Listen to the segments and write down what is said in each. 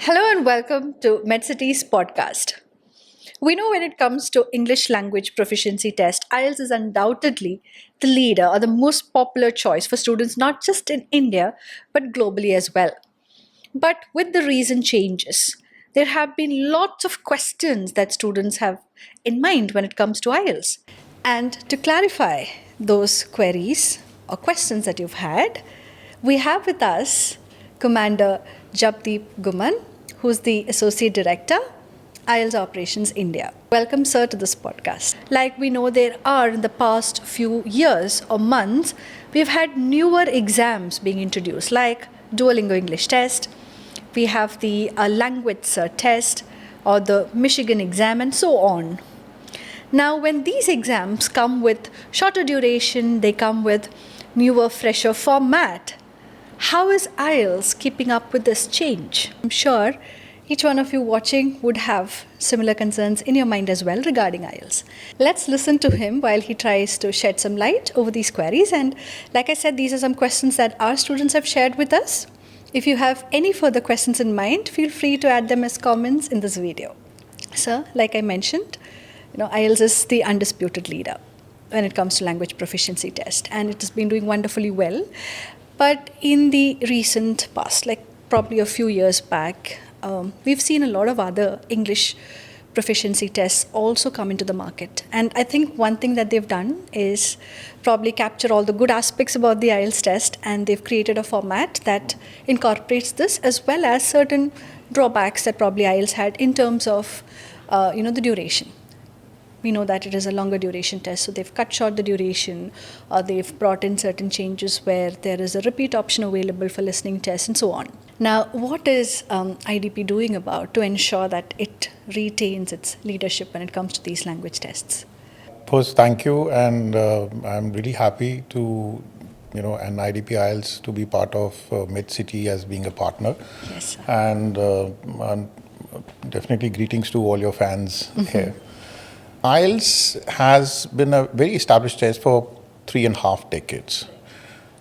Hello and welcome to Medcity's podcast. We know when it comes to English language proficiency test, IELTS is undoubtedly the leader or the most popular choice for students not just in India but globally as well. But with the recent changes, there have been lots of questions that students have in mind when it comes to IELTS. And to clarify those queries or questions that you've had, we have with us Commander Japdeep Guman, who's the Associate Director, IELTS Operations India. Welcome, sir, to this podcast. Like we know, there are in the past few years or months, we've had newer exams being introduced, like Duolingo English test. We have the language CERT test or the Michigan exam, and so on. Now, when these exams come with shorter duration, they come with newer, fresher format. How is IELTS keeping up with this change? I'm sure each one of you watching would have similar concerns in your mind as well regarding IELTS. Let's listen to him while he tries to shed some light over these queries. And like I said, these are some questions that our students have shared with us. If you have any further questions in mind, feel free to add them as comments in this video. Sir, like I mentioned, IELTS is the undisputed leader when it comes to language proficiency test, and it has been doing wonderfully well. But in the recent past, like probably a few years back, we've seen a lot of other English proficiency tests also come into the market. And I think one thing that they've done is probably capture all the good aspects about the IELTS test, and they've created a format that incorporates this as well as certain drawbacks that probably IELTS had in terms of the duration. We know that it is a longer duration test, so they've cut short the duration, or they've brought in certain changes where there is a repeat option available for listening tests and so on. Now, what is IDP doing about to ensure that it retains its leadership when it comes to these language tests? First, thank you, and I'm really happy to, and IDP IELTS to be part of Medcity as being a partner. Yes, sir. And definitely greetings to all your fans here. IELTS has been a very established test for 3.5 decades.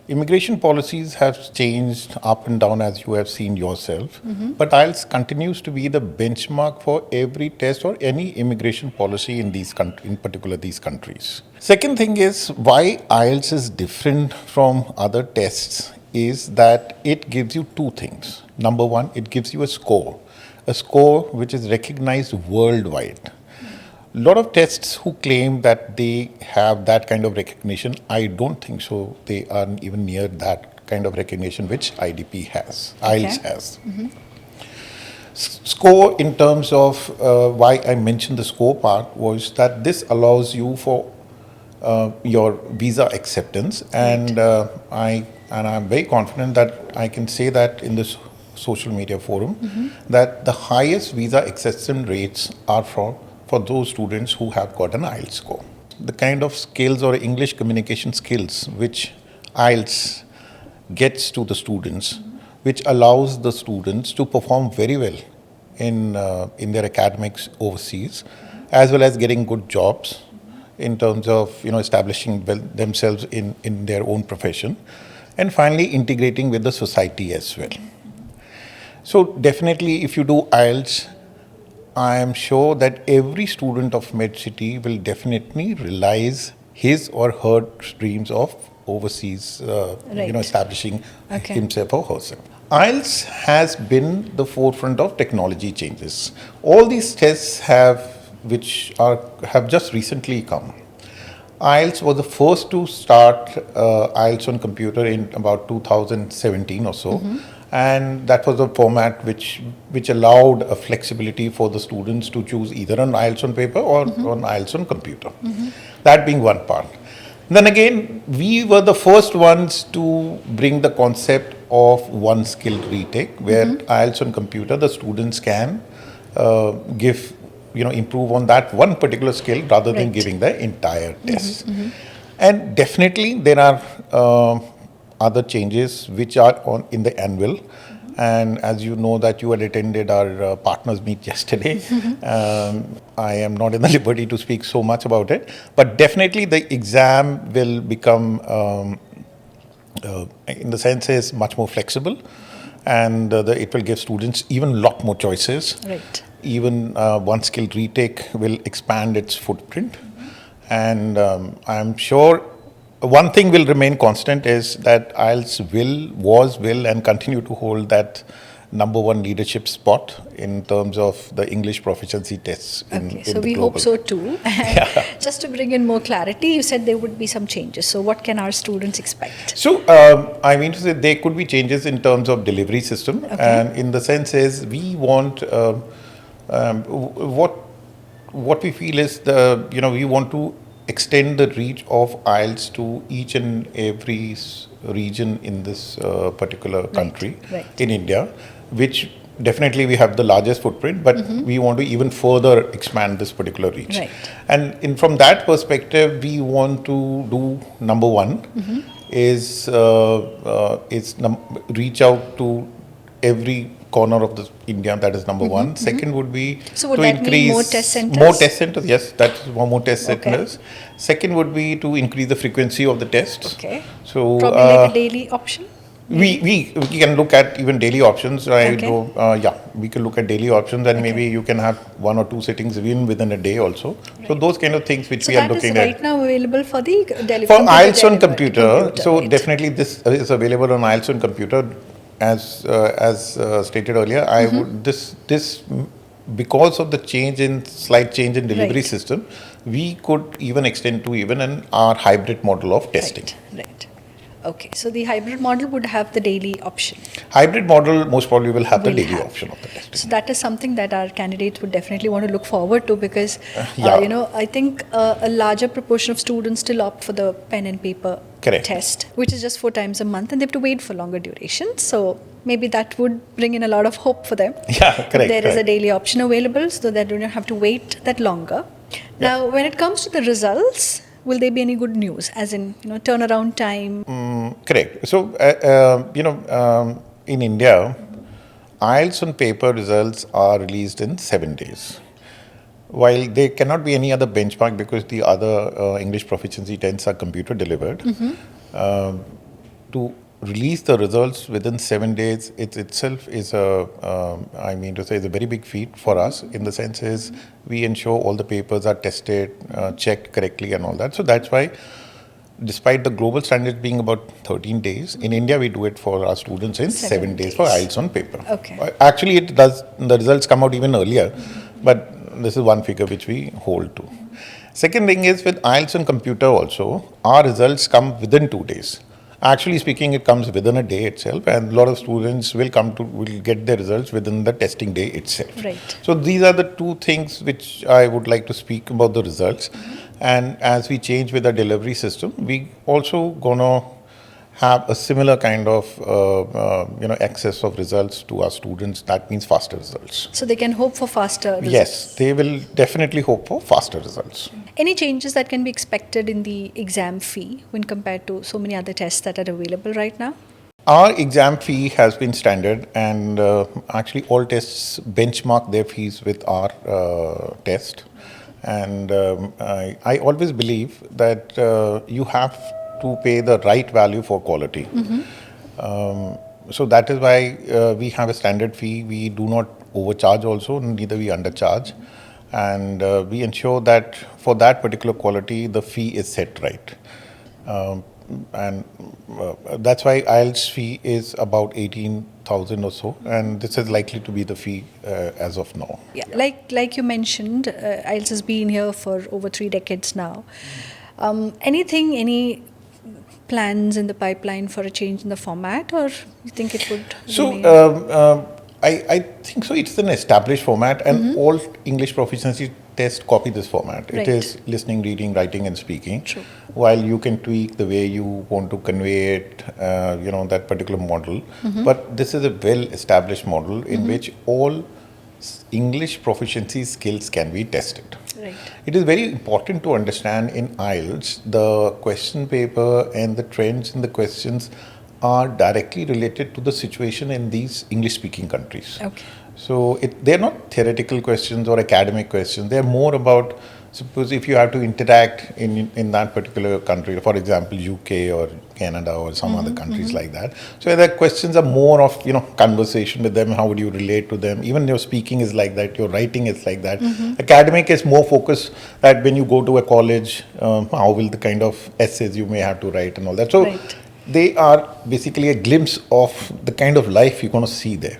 Immigration policies have changed up and down, as you have seen yourself, but IELTS continues to be the benchmark for every test or any immigration policy in in particular these countries. Second thing is why IELTS is different from other tests is that it gives you two things. Number one, it gives you a score which is recognized worldwide. A lot of tests who claim that they have that kind of recognition, I don't think so. They aren't even near that kind of recognition which IDP has, IELTS has. Score, in terms of why I mentioned the score part, was that this allows you for your visa acceptance, and I'm very confident that I can say that in this social media forum that the highest visa acceptance rates are for those students who have got an IELTS score. The kind of skills or English communication skills which IELTS gets to the students, which allows the students to perform very well in their academics overseas, as well as getting good jobs in terms of establishing themselves in their own profession, and finally integrating with the society as well. So definitely, if you do IELTS, I am sure that every student of Medcity will definitely realize his or her dreams of overseas, establishing himself or herself. IELTS has been the forefront of technology changes. All these tests have just recently come. IELTS was the first to start IELTS on computer in about 2017 or so. And that was a format which allowed a flexibility for the students to choose either an IELTS on paper or on IELTS on computer. That being one part. Then again, we were the first ones to bring the concept of one skill retake, where IELTS on computer, the students can improve on that one particular skill rather than giving the entire test. And definitely there are other changes which are in the annual, and as you know that you had attended our partners meet yesterday, I am not in the liberty to speak so much about it, but definitely the exam will become in the sense is much more flexible, and it will give students even a lot more choices. Right. Even one skill retake will expand its footprint. And I'm sure one thing will remain constant is that IELTS will and continue to hold that number one leadership spot in terms of the English proficiency tests. Okay, so we hope so too. Just to bring in more clarity, you said there would be some changes. So what can our students expect? So I mean to say there could be changes in terms of delivery system, and in the sense is we want what we feel is we want to extend the reach of IELTS to each and every region in this particular country in India, which definitely we have the largest footprint, but we want to even further expand this particular reach. And from that perspective, we want to do number one is reach out to every corner of the India. That is number one. Second would be so would to that increase mean more test centers? More test centers, yes, that's more test centers. Second would be to increase the frequency of the tests. Okay. So probably like a daily option. We can look at even daily options. We can look at daily options, and maybe you can have 1 or 2 sittings even within a day also. So those kind of things which we are looking at. So that is right now available for the delivery. For IELTS on computer. So definitely this is available on IELTS on computer. As stated earlier, I would this because of the slight change in delivery system, we could even extend to even our hybrid model of testing. Right. Okay, so the hybrid model would have the daily option. Hybrid model most probably will have the daily option of the testing. So that is something that our candidates would definitely want to look forward to, because I think a larger proportion of students still opt for the pen and paper test, which is just 4 times a month, and they have to wait for longer durations. So maybe that would bring in a lot of hope for them. There is a daily option available, so that they don't have to wait that longer. Now, when it comes to the results, will there be any good news, as in turnaround time? Correct. So in India, IELTS on paper results are released in 7 days. While there cannot be any other benchmark because the other English proficiency tests are computer delivered, to release the results within 7 days, it itself is a very big feat for us. In the sense is we ensure all the papers are tested, checked correctly and all that. So that's why, despite the global standard being about 13 days, in India we do it for our students in 7 days for IELTS on paper. Actually, the results come out even earlier, but this is one figure which we hold to. Second thing is with IELTS on computer also, our results come within 2 days. Actually speaking, it comes within a day itself, and a lot of students will get their results within the testing day itself. So these are the 2 things which I would like to speak about the results. And as we change with the delivery system, we also gonna have a similar kind of access of results to our students. That means faster results. So they can hope for faster results. Yes, they will definitely hope for faster results. Any changes that can be expected in the exam fee when compared to so many other tests that are available right now? Our exam fee has been standard, and actually all tests benchmark their fees with our test. And I always believe that you have to pay the right value for quality. So that is why we have a standard fee. We do not overcharge also, neither we undercharge. And we ensure that for that particular quality, the fee is set right. And that's why IELTS fee is about 18,000 or so, and this is likely to be the fee as of now. Like you mentioned, IELTS has been here for over 3 decades now. Any plans in the pipeline for a change in the format, or you think it would remain? I think so. It's an established format, and all English proficiency tests copy this format. It is listening, reading, writing, and speaking. While you can tweak the way you want to convey it, that particular model. But this is a well-established model in which all English proficiency skills can be tested. It is very important to understand in IELTS, the question paper and the trends in the questions are directly related to the situation in these English-speaking countries. So they're not theoretical questions or academic questions. They're more about Suppose if you have to interact in that particular country, for example, UK or Canada or some other countries like that. So the questions are more of, conversation with them. How would you relate to them? Even your speaking is like that. Your writing is like that. Academic is more focused that when you go to a college, how will the kind of essays you may have to write and all that. So Right. they are basically a glimpse of the kind of life you're going to see there.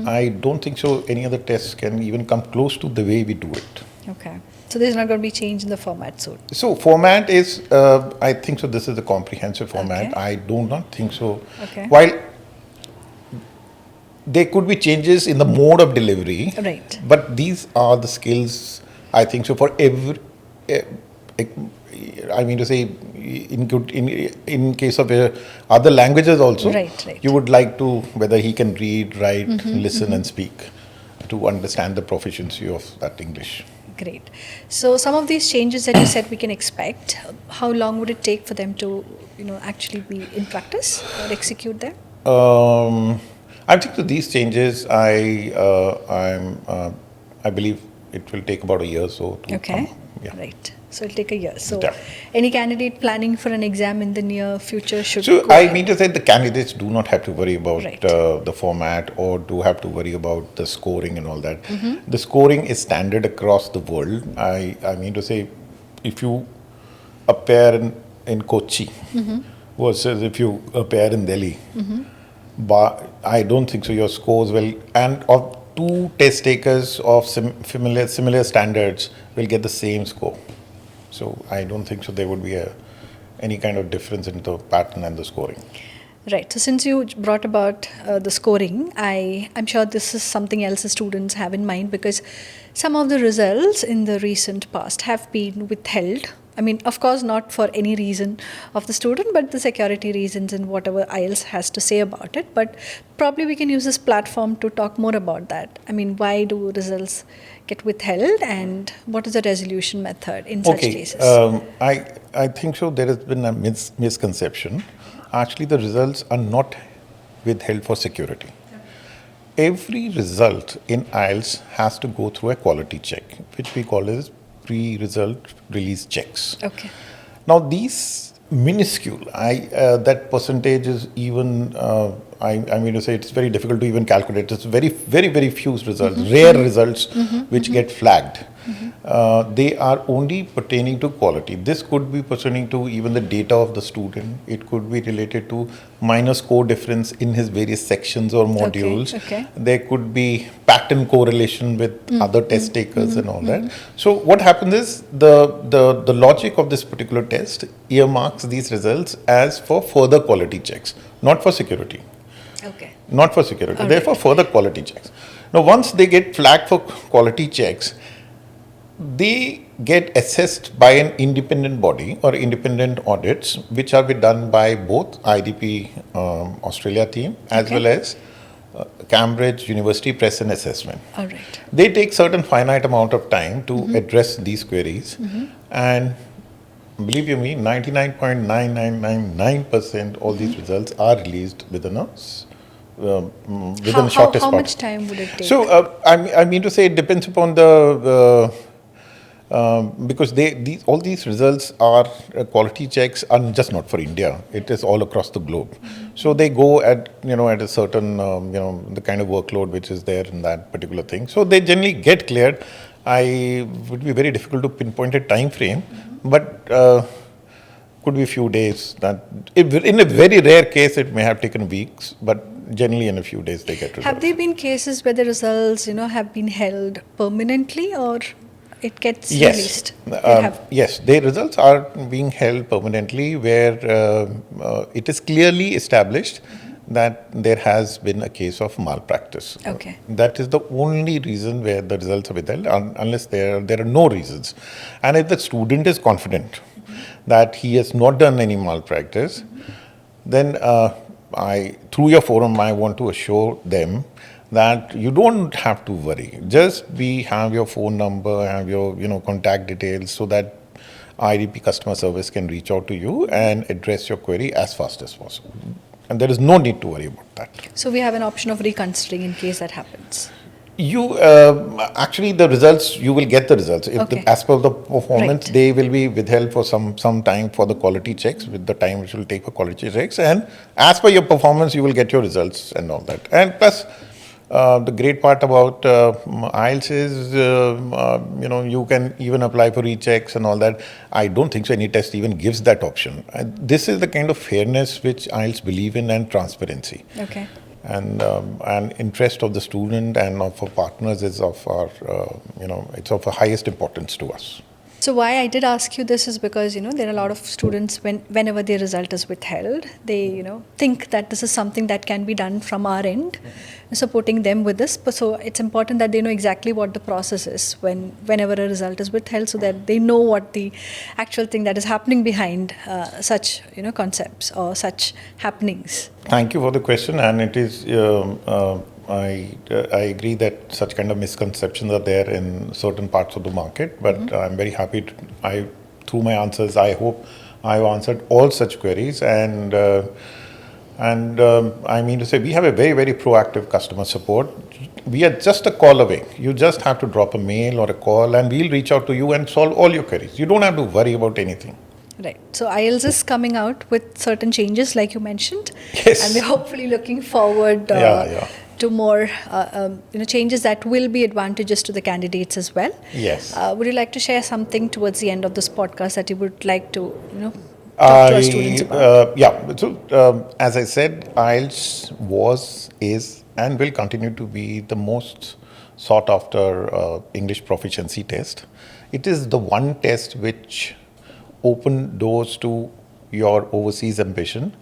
I don't think so any other tests can even come close to the way we do it. Okay. So there's not going to be change in the format soon. So format is, I think so this is a comprehensive format. Okay. I do not think so. Okay. While there could be changes in the mode of delivery, Right. but these are the skills, I think so, for every, I mean to say, in case of other languages also, Right. you would like to, whether he can read, write, listen and speak, to understand the proficiency of that English. Great. So some of these changes that you said we can expect, how long would it take for them to, actually be in practice or execute them? I think that these changes, I believe it will take about a year or so to Okay. come. Yeah. Right. So it'll take a year. So Yeah. any candidate planning for an exam in the near future should So go I ahead. mean to say the candidates do not have to worry about Right. the format or do have to worry about the scoring and all that. The scoring is standard across the world. I mean to say, if you appear in Kochi versus if you appear in Delhi, but I don't think so your scores will, and of two test takers of similar standards will get the same score. So I don't think so there would be any kind of difference in the pattern and the scoring. Right. So since you brought about the scoring, I'm sure this is something else the students have in mind, because some of the results in the recent past have been withheld. I mean, of course, not for any reason of the student, but the security reasons and whatever IELTS has to say about it. But probably we can use this platform to talk more about that. I mean, why do results get withheld, and what is the resolution method in such cases? I think so there has been a misconception. Actually, the results are not withheld for security. Every result in IELTS has to go through a quality check, which we call as pre-result release checks. Okay. Now these minuscule, that percentage is even, I mean to say it's very difficult to even calculate. It's very few results, rare results which get flagged. They are only pertaining to quality. This could be pertaining to even the data of the student. It could be related to minor score difference in his various sections or modules. Okay. There could be pattern correlation with other test takers and all that. So what happens is the logic of this particular test earmarks these results as for further quality checks, not for security. Okay. Not for security. All They're right. for further quality checks. Now, once they get flagged for quality checks, they get assessed by an independent body or independent audits, which are be done by both IDP Australia team as Okay. well as Cambridge University Press and Assessment. All right. They take certain finite amount of time to address these queries, and believe you me, 99.9999% all these results are released within a within shortest How part. much time would it take? So I mean to say it depends upon the because all these results are quality checks are just not for India. It is all across the globe. So they go at at a certain the kind of workload which is there in that particular thing. So they generally get cleared. I would be very difficult to pinpoint a time frame, but could be a few days. That in a very rare case it may have taken weeks, but generally in a few days they get results. Have there been cases where the results, have been held permanently, or it gets released? Yes, the results are being held permanently where it is clearly established that there has been a case of malpractice. Okay. That is the only reason where the results are withheld, unless there are no reasons. And if the student is confident that he has not done any malpractice, then through your forum, I want to assure them that you don't have to worry. Just have your phone number, have your contact details, so that IDP customer service can reach out to you and address your query as fast as possible. And there is no need to worry about that. So we have an option of reconsidering in case that happens. You actually the results, you will get the results. If Okay. as per the performance, Right. they will be withheld for some time for the quality checks, with the time which will take for quality checks. And as per your performance, you will get your results and all that. And plus, the great part about IELTS is, you can even apply for rechecks and all that. I don't think so any test even gives that option. This is the kind of fairness which IELTS believe in, and transparency. Okay. And interest of the student and of our partners is of our, it's of the highest importance to us. So why I did ask you this is because there are a lot of students whenever their result is withheld, they think that this is something that can be done from our end, supporting them with this. But so it's important that they know exactly what the process is whenever a result is withheld, so that they know what the actual thing that is happening behind such concepts or such happenings. Thank you for the question, and it is. I agree that such kind of misconceptions are there in certain parts of the market, but I'm very happy through my answers, I hope I've answered all such queries, and I mean to say we have a very, very proactive customer support. We are just a call away. You just have to drop a mail or a call, and we'll reach out to you and solve all your queries. You don't have to worry about anything. Right. So IELTS is coming out with certain changes, like you mentioned. Yes. And we're hopefully looking forward to more changes that will be advantageous to the candidates as well. Yes. Would you like to share something towards the end of this podcast that you would like to talk to our students about? So, as I said, IELTS was, is, and will continue to be the most sought after English proficiency test. It is the one test which open doors to your overseas ambition,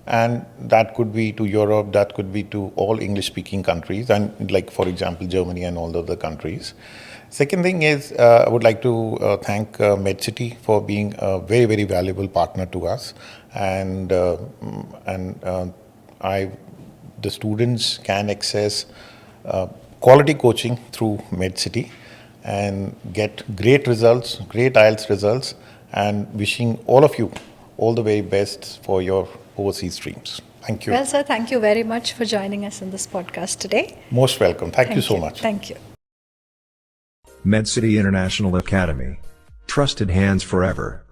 and that could be to Europe, that could be to all English speaking countries, and like for example Germany and all the other countries. Second thing is, I would like to thank Medcity for being a very, very valuable partner to us, and the students can access quality coaching through Medcity and get great results, great IELTS results, and wishing all of you all the very best for your overseas dreams. Thank you. Well, sir, thank you very much for joining us in this podcast today. Most welcome. Thank you so much. Thank you. Medcity International Academy. Trusted hands forever.